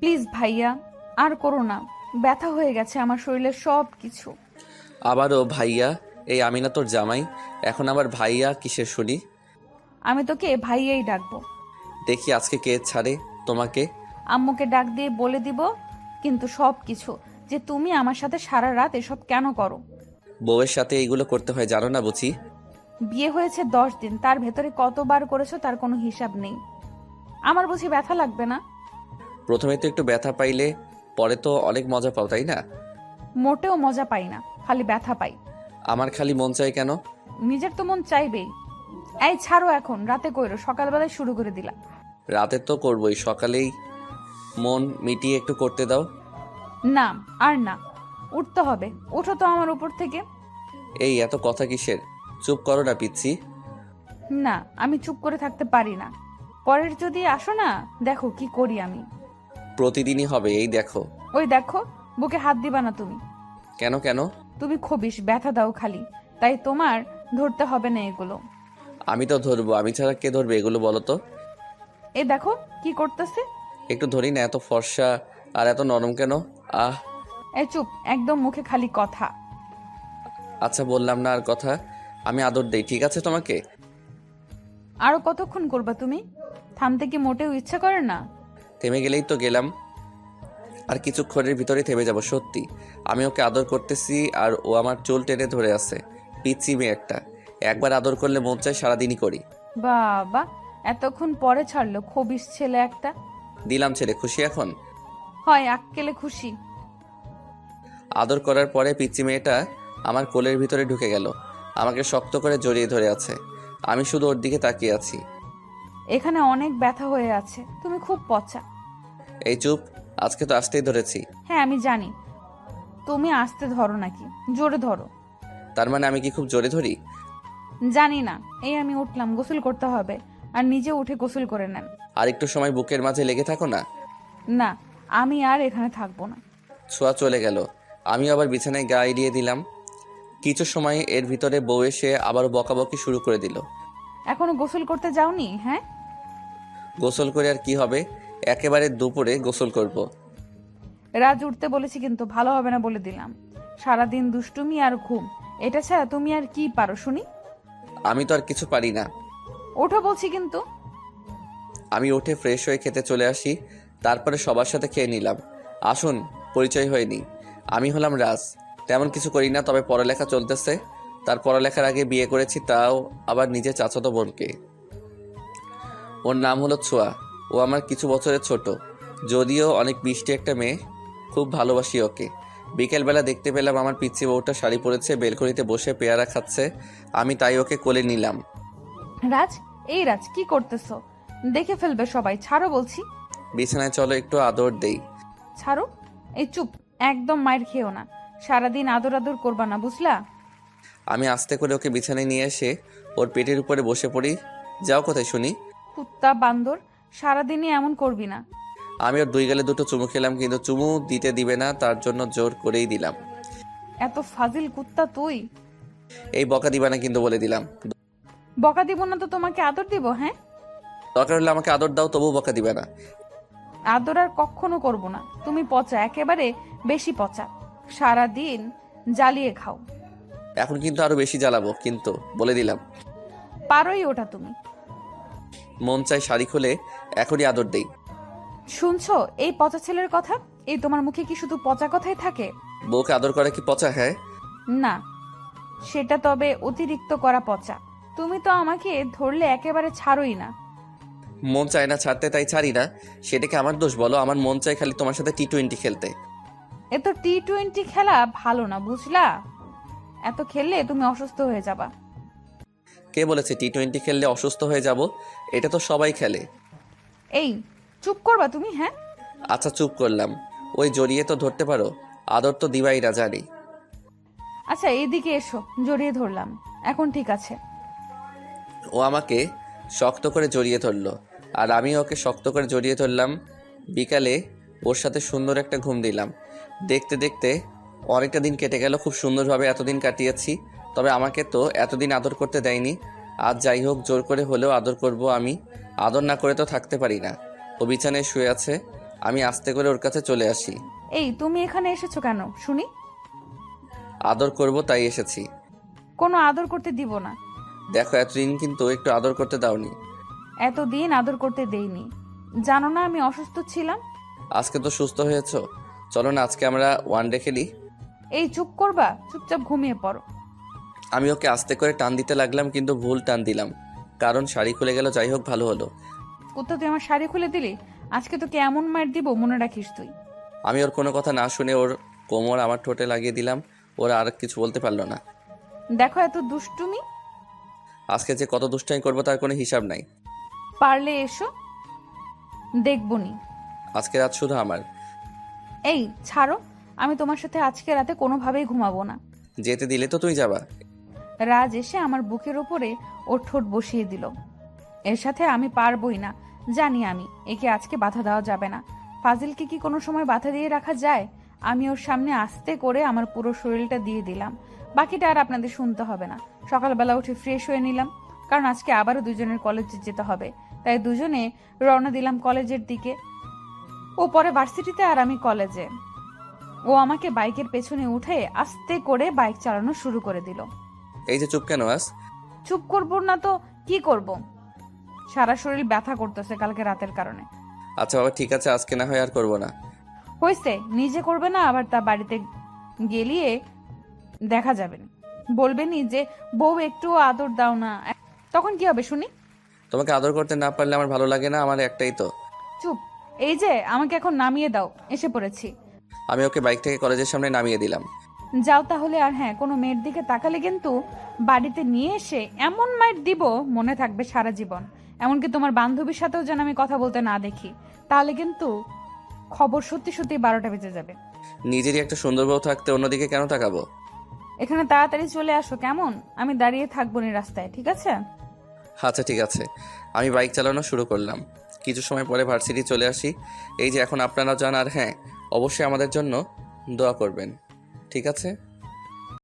Please ভাইয়া, আর করো না। ব্যথা হয়ে গেছে আমার শরীরের সব কিছু। আবারও ভাইয়া? এই আমি না তোর জামাই, এখন আবার ভাইয়া কিসের শুনি? আমি তোকে ভাইয়াই ডাকবো। দেখি আজকে কে ছাড়ে তোমাকে। আম্মুকে ডাক দিয়ে বলে দিব কিন্তু সব কিছু, যে তুমি আমার সাথে সারা রাত এসব কেন করো। বউয়ের সাথে এইগুলো করতে হয় জানো না বুঝি? বিয়ে হয়েছে 10 দিন, তার ভেতরে কতবার করেছো তার কোনো হিসাব নেই। আমার বুঝি ব্যথা লাগবে না? প্রথমে তো একটু ব্যথা পাইলে পরে তো অনেক মজা পাও, তাই না? মোটেও মজা পাই না, খালি ব্যথা পাই। আমার খালি মন চাই কেন? নিজের তো মন চাইবেই। এই ছাড়ো, এখন রাতে কইরো, সকালবেলায় শুরু করে দিলা। রাতে তো করবই, সকালেই মন মিটিয়ে একটু করতে দাও। না, আর না, উঠতে হবে। ওঠো তো আমার উপর থেকে। এই এত কথা কিসের? চুপ করো না পিচ্ছি। না, আমি চুপ করে থাকতে পারি না। পরের যদি আসো না, দেখো কি করি আমি। প্রতিদিনই হবে এই দেখো। ওই দেখো, বুকে হাত দিবা না তুমি। কেন কেন? তুমি খবিস, ব্যথা দাও খালি, তাই তোমার ধরতে হবে না এগুলো। আমি তো ধরবো, আমি ছাড়া কে ধরবে এগুলো বলো তো? এ দেখো কি করতেছে। একটু ধরি না, এত ফর্সা আর এত নরম কেন? আহ। এই চুপ, একদম মুখে খালি কথা। আচ্ছা বললাম না আর কথা। আমি আদর দেই, ঠিক আছে তোমাকে? আরো কতক্ষণ করবা তুমি? থামতে কি মোটেও ইচ্ছা করে না? থেমে গেলেই তো গেলাম, আর কিছুক্ষণের ভিতরে থেমে যাব সত্যি। আমি ওকে আদর করতেছি আর ও আমার চুল টেনে ধরে আছে। পিচ্ছি মেয়ে একটা, একবার আদর করলে মন চায় সারাদিনই করি। বাবা, এতক্ষণ পরে ছাড়লো, খবিস ছেলে একটা। দিলাম ছেড়ে, খুশি এখন? হয় আক্কেলে খুশি। আদর করার পরে পিচ্ছি মেয়েটা আমার কোলের ভিতরে ঢুকে গেল, আমাকে শক্ত করে জড়িয়ে ধরে আছে। আমি শুধু ওর দিকে তাকিয়ে আছি। এখানে অনেক ব্যথা হয়ে আছে, তুমি খুব পচা। এই চুপ, আজকে তো আসতেই ধরেছি। হ্যাঁ আমি জানি, তুমি আস্তে ধরো নাকি জোরে ধরো? তার মানে আমি কি খুব জোরে ধরি? জানি না। এই আমি উঠলাম, গোসল করতে হবে, আর নিজে উঠে গোসল করে নেন। আর একটু সময় বুকের মাঝে লেগে থাকো না। না, আমি আর এখানে থাকবো না। ছোঁয়া চলে গেল, আমি আবার বিছানায় গা এড়িয়ে দিলাম। কিছু সময় এর ভিতরে বউ এসে আবার বকাবকি শুরু করে দিল। এখনো গোসল করতে যাওনি? হ্যাঁ, গোসল করে আর কি হবে, একেবারে দুপুরে গোসল করব। রাজ উঠতে বলেছি কিন্তু ভালো হবে না বলে দিলাম। সারাদিন দুষ্টুমি আর ঘুম, এটা ছাড়া তুমি আর কি পারো শুনি? আমি তো আর কিছু পারি না। ওঠো বলছি কিন্তু। আমি উঠে ফ্রেশ হয়ে খেতে চলে আসি, তারপরে সবার সাথে খেয়ে নিলাম। আসুন, পরিচয় হয়নি। আমি হলাম রাজ, তেমন কিছু করি না, তবে পড়ালেখা চলতেছে। তার পড়ালেখার আগে বিয়ে করেছি, তাও আবার নিজের চাচাতো বোনকে। ওর নাম হলো ছোঁয়া। ও আমার কিছু বছরের ছোট, যদিও অনেক মিষ্টি একটা মেয়ে। খুব ভালোবাসি ওকে। বিকেলবেলা দেখতে পেলাম আমার পিচ্ছি বউটা শাড়ি পরেছে, বেলকনিতে বসে পেয়ারা খাচ্ছে। আমি তাই ওকে কোলে নিলাম। রাজ, এই রাজ কি করতেছো? দেখে ফেলবে সবাই, ছাড়ো বলছি। বিছানায় চলো, একটু আদর দেই। ছাড়ো। এই চুপ, একদম মায়ের খেও না। সারাদিন আদর আদর করবা না, বুঝলা? আমি আস্তে করে ওকে বিছানায় নিয়ে এসে ওর পেটের উপরে বসে পড়ি। যাও কোথায় শুনি? কুত্তা বান্দর, সারাদিনই এমন করবি না। আমি ওর দুই গালে দুটো চুমু খেলাম, কিন্তু চুমু দিতে দিবে না, তার জন্য জোর করেই দিলাম। এত ফাজিল কুত্তা তুই। এই বকা দিবা না কিন্তু, বলে দিলাম। বকা দিব না তো তোমাকে আদর দিব? হ্যাঁ, দরকার হলে আমাকে আদর দাও, তবু বকা দিবে না। আদর আর কখনো করব না। তুমি পচা, একেবারে বেশি পচা। সারাদিন জ্বালিয়ে খাও। এখন কিন্তু আরো বেশি জ্বালাবো কিন্তু, বলে দিলাম। পারোই ওটা তুমি। মন চাই শাড়ি খুলে এখনই আদর দেই। শুনছো এই পচা ছেলের কথা? এই তোমার মুখে কি শুধু পচা কথাই থাকে? বউকে আদর করা কি পচা? হ্যাঁ। না, সেটা তবে অতিরিক্ত করা পচা। তুমি তো আমাকে ধরলে একেবারে ছাড়োই না। মন চায় না ছাড়তে, তাই ছাড়ি না। সেটাকে আমার দোষ বলো? আমার মন চাই খালি তোমার সাথে টি-20 খেলতে। এ তো টি-20 খেলা ভালো না, বুঝলা? এত খেললে তুমি অসুস্থ হয়ে যাবা। কে বলেছে টি-20 খেললে অসুস্থ হয়ে যাব? এটা তো সবাই খেলে। এই চুপ করবা তুমি? হ্যাঁ, আচ্ছা চুপ করলাম। ওই জড়িয়ে তো ধরতে পারো, আদর তো দিবাই না জানি। আচ্ছা এইদিকে এসো, জড়িয়ে ধরলাম, এখন ঠিক আছে। ও আমাকে শক্ত করে জড়িয়ে ধরলো, আর আমি ওকে শক্ত করে জড়িয়ে ধরলাম। বিকালে ওর সাথে সুন্দর একটা ঘুম দিলাম। দেখতে দেখতে অনেকটা দিন কেটে গেল, খুব সুন্দরভাবে এতদিন কাটিয়েছি। তবে আমাকে তো এতদিন আদর করতে দেয়নি। আজ যাই হোক, জোর করে হলেও আদর করব আমি। আদর না করে তো থাকতে পারি না। ও বিছানায় শুয়ে আছে, আমি আস্তে করে ওর কাছে চলে আসি। এই তুমি এখানে এসেছো কেন শুনি? আদর করব তাই এসেছি। কোনো আদর করতে দিব না। দেখো এতদিন কিন্তু একটু আদর করতে দাওনি। এতদিন আদর করতে দেইনি। জানো না আমি অসুস্থ ছিলাম? আজকে তো সুস্থ হয়েছো, চলো না আজকে আমরা ওয়ান ডে খেলি। এই চুপ করবা, চুপচাপ ঘুমিয়ে পড়ো। আমি ওকে আস্তে করে টান দিতে লাগলাম, কিন্তু ভুল টান দিলাম, কারণ শাড়ি খুলে গেল। যাই হোক, ভালো হলো। কোথাও তুই আমার শাড়ি খুলে দিলি? আজকে তোকে এমন মার দিব মনে রাখিস তুই। আমি ওর কোনো কথা না শুনে ওর কোমর আমার ঠোঁটে লাগিয়ে দিলাম। ওরা আর কিছু বলতে পারলো না। দেখো এত দুষ্টুমি। আজকে যে কত দুষ্টামি করবো তার কোনো হিসাব নাই। পারলে এসো, দেখবনি। আজকে রাত শুধু আমার। এই ছাড়ো, আমি তোমার সাথে আজকে রাতে কোনোভাবেই ঘুমাবো না। যেতে দিলে তো তুই যাবা। রাজ এসে আমার বুকের ওপরে ওর ঠোঁট বসিয়ে দিল। এর সাথে আমি পারবই না, জানি আমি। একে আজকে বাধা দেওয়া যাবে না। ফাজিলকে কি কোনো সময় বাধা দিয়ে রাখা যায়? আমি ওর সামনে আস্তে করে আমার পুরো শরীরটা দিয়ে দিলাম। বাকিটা আর আপনাদের শুনতে হবে না। সকালবেলা উঠে ফ্রেশ হয়ে নিলাম, কারণ আজকে আবারও দুজনের কলেজে যেতে হবে। তাই দুজনে রওনা দিলাম কলেজের দিকে। ও পরে ভার্সিটিতে আর আমি কলেজে। ও আমাকে বাইকের পেছনে উঠে আস্তে করে বাইক চালানো শুরু করে দিল। এই যে চুপ কেন আস? চুপ করবো না তো কি করব? সারা শরীর ব্যথা করতেছে কালকে রাতের কারণে। আচ্ছা বাবা, ঠিক আছে, আজকে না হয় আর করবো না। হয়েছে, নিজে করবে না, আবার তা বাড়িতে গেলিয়ে দেখা যাবে না। বলবেনি যে বউ একটু আদর দাও না, তখন কি হবে শুনি? তোমাকে আদর করতে না পারলে আমার ভালো লাগে না, আমার একটাই তো। চুপ। এই যে আমাকে এখন নামিয়ে দাও, এসে পড়েছি। আমি ওকে বাইক থেকে কলেজের সামনে নামিয়ে দিলাম। যাও তাহলে। আর হ্যাঁ, কোনো মেয়ের দিকে তাকালে কিন্তু বাড়িতে নিয়ে এসে এমন মাইর দিব মনে থাকবে সারা জীবন। এমনকি তোমার বান্ধবীর সাথেও যেন আমি কথা বলতে না দেখি, তাহলে কিন্তু খবর সত্যি সত্যি 12টা বেজে যাবে। নিজেরই একটা সুন্দর বউ থাকতে অন্যদিকে কেন তাকাবো? এখানে তাড়াতাড়ি চলে আসো কেমন? আমি দাঁড়িয়ে থাকবো না রাস্তায়, ঠিক আছে? আচ্ছা ঠিক আছে। আমি বাইক চালানো শুরু করলাম। কিছু সময় পরে ভার্সিটি চলে আসি। এই যে এখন আপনারা যান, আর হ্যাঁ, অবশ্যই আমাদের জন্য দোয়া করবেন, ঠিক আছে?